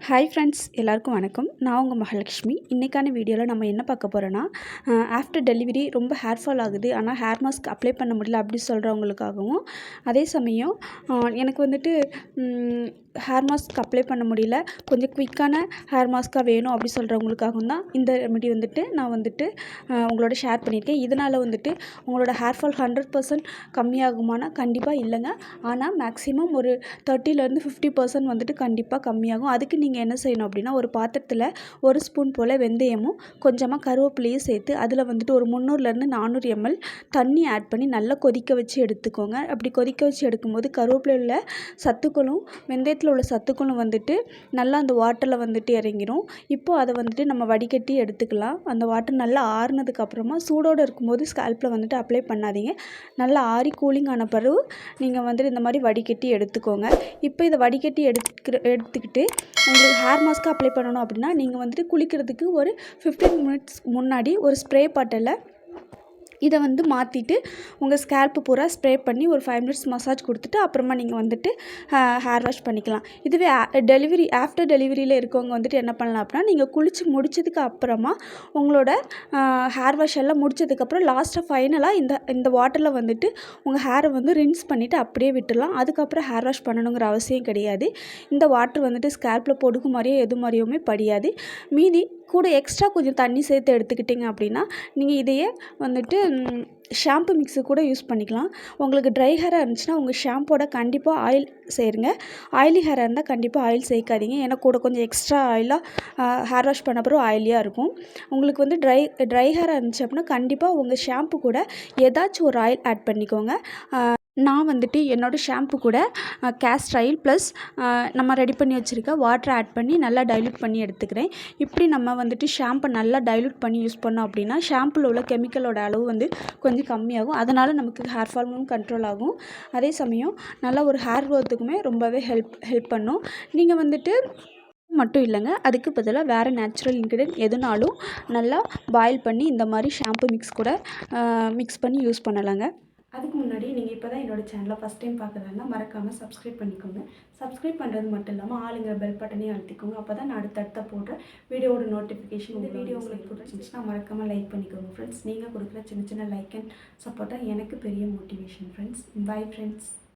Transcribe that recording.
Hi friends, எல்லாருக்கும் வணக்கம். நான் உங்கள் மகாலட்சுமி. இன்றைக்கான வீடியோவில் நம்ம என்ன பார்க்க போகிறோன்னா, ஆஃப்டர் டெலிவரி ரொம்ப ஹேர் ஃபால் ஆகுது, ஆனால் ஹேர் மாஸ்க் அப்ளை பண்ண முடியல அப்படி சொல்கிறவங்களுக்காகவும், அதே சமயம் எனக்கு வந்துட்டு ஹேர் மாஸ்க் அப்ளை பண்ண முடியல, கொஞ்சம் குயிக்கான ஹேர் மாஸ்க்காக வேணும் அப்படி சொல்கிறவங்களுக்காகவும் தான் இந்த ரெமெடி வந்துட்டு நான் வந்துட்டு உங்களோட ஷேர் பண்ணியிருக்கேன். இதனால் வந்துட்டு உங்களோட ஹேர் ஃபால் 100% கம்மியாகுமானா கண்டிப்பாக இல்லைங்க. ஆனால் மேக்ஸிமம் ஒரு 30லேருந்து 50% வந்துட்டு கண்டிப்பாக கம்மியாகும். அதுக்கு நீங்கள் என்ன செய்யணும் அப்படின்னா, ஒரு பாத்திரத்தில் 1 ஸ்பூன் போல் வெந்தயமும் கொஞ்சமாக கருவேப்பிலையும் சேர்த்து அதில் வந்துட்டு ஒரு 300லேருந்து 400 ml தண்ணி ஆட் பண்ணி நல்லா கொதிக்க வச்சு எடுத்துக்கோங்க. அப்படி கொதிக்க வச்சு எடுக்கும்போது கருவேப்பிலையில் உள்ள சத்துக்களும் வெந்தயத்தில் உள்ள சத்துக்களும் வந்துட்டு நல்லா அந்த வாட்டரில் வந்துட்டு இறங்கிரும். இப்போது அதை வந்துட்டு நம்ம வடிகட்டி எடுத்துக்கலாம். அந்த வாட்டர் நல்லா ஆறுனதுக்கு அப்புறமா சூடோடு இருக்கும்போது ஸ்கேல்பில் வந்துட்டு அப்ளை பண்ணாதீங்க. நல்லா ஆறி கூலிங் ஆன பிறகு நீங்கள் வந்துட்டு இந்த மாதிரி வடிகட்டி எடுத்துக்கோங்க. இப்போ இதை வடிகட்டி எடுத்துக்கிட்டு உங்களுக்கு ஹேர் மாஸ்க்கு அப்ளை பண்ணணும் அப்படின்னா, நீங்கள் வந்துட்டு குளிக்கிறதுக்கு ஒரு 15 மினிட்ஸ் முன்னாடி ஒரு ஸ்ப்ரே பாட்டிலில் இதை வந்து மாற்றிட்டு உங்கள் ஸ்கேல்ப்பு பூரா ஸ்ப்ரே பண்ணி ஒரு 5 மினிட்ஸ் மசாஜ் கொடுத்துட்டு அப்புறமா நீங்கள் வந்துட்டு ஹேர் வாஷ் பண்ணிக்கலாம். இதுவே ஆஃப்டர் டெலிவரியில் இருக்கவங்க வந்துட்டு என்ன பண்ணலாம் அப்படின்னா, நீங்கள் குளித்து முடித்ததுக்கு அப்புறமா உங்களோட ஹேர் வாஷ் எல்லாம் முடித்ததுக்கப்புறம் லாஸ்ட்டாக ஃபைனலாக இந்த வாட்டரில் வந்துட்டு உங்கள் ஹேரை வந்து ரின்ஸ் பண்ணிவிட்டு அப்படியே விட்டுடலாம். அதுக்கப்புறம் ஹேர் வாஷ் பண்ணணுங்கிற அவசியம் கிடையாது. இந்த வாட்டர் வந்துட்டு ஸ்கேல்பில் பொடுகு மாதிரியோ எது மாதிரியுமே படியாது. மீதி கூட எக்ஸ்ட்ரா கொஞ்சம் தண்ணி சேர்த்து எடுத்துக்கிட்டிங்க அப்படின்னா, நீங்கள் இதையே வந்துட்டு ஷாம்பு மிக்ஸு கூட யூஸ் பண்ணிக்கலாம். உங்களுக்கு ட்ரை ஹேராக இருந்துச்சுன்னா உங்கள் ஷாம்போட கண்டிப்பாக ஆயில் சேருங்க. ஆயிலி ஹேராக இருந்தால் கண்டிப்பாக ஆயில் சேர்க்காதீங்க. ஏன்னா கூட கொஞ்சம் எக்ஸ்ட்ரா ஆயிலாக ஹேர் வாஷ் பண்ண பிறகு ஆயிலியாக இருக்கும். உங்களுக்கு வந்து ட்ரை ஹேராக இருந்துச்சு அப்படின்னா கண்டிப்பாக உங்கள் ஷாம்பு கூட ஏதாச்சும் ஒரு ஆயில் ஆட் பண்ணிக்கோங்க. நான் வந்துட்டு என்னோடய ஷாம்பு கூட கேஸ்டர் ஆயில் ப்ளஸ் நம்ம ரெடி பண்ணி வச்சுருக்க வாட்டரை ஆட் பண்ணி நல்லா டைல்யூட் பண்ணி எடுத்துக்கிறேன். இப்படி நம்ம வந்துட்டு ஷாம்பை நல்லா டைல்யூட் பண்ணி யூஸ் பண்ணோம் அப்படின்னா ஷாம்பில் உள்ள கெமிக்கலோட அளவு வந்து கொஞ்சம் கம்மியாகும். அதனால் நமக்கு ஹேர் ஃபாலும் கண்ட்ரோல் ஆகும். அதே சமயம் நல்லா ஒரு ஹேர் க்ரோத்துக்குமே ரொம்பவே ஹெல்ப் பண்ணும். நீங்கள் வந்துட்டு மட்டும் இல்லைங்க, அதுக்கு பதிலாக வேறு நேச்சுரல் இன்க்ரீடியன்ட் எதுனாலும் நல்லா பாயில் பண்ணி இந்த மாதிரி ஷாம்பு மிக்ஸ் கூட மிக்ஸ் பண்ணி யூஸ் பண்ணலாங்க. அதுக்கு முன்னாடி நீங்கள் இப்போ தான் என்னோடய சேனலை ஃபஸ்ட் டைம் பார்க்குறதுனா மறக்காமல் சப்ஸ்கிரைப் பண்ணிக்கோங்க. சப்ஸ்கிரைப் பண்ணுறது மட்டும் இல்லாமல் ஆளுங்கிற பெல் பட்டனையும் அழுத்திக்கோங்க. அப்போ தான் நான் அடுத்தடுத்த போடுற வீடியோவோட நோட்டிஃபிகேஷன். இந்த வீடியோ உங்களுக்கு பிடிச்சிருந்துச்சுன்னா மறக்காமல் லைக் பண்ணிக்கோங்க ஃப்ரெண்ட்ஸ். நீங்கள் கொடுக்குற சின்ன சின்ன லைக் அண்ட் சப்போர்ட்டாக எனக்கு பெரிய மோட்டிவேஷன் ஃப்ரெண்ட்ஸ். Bye friends.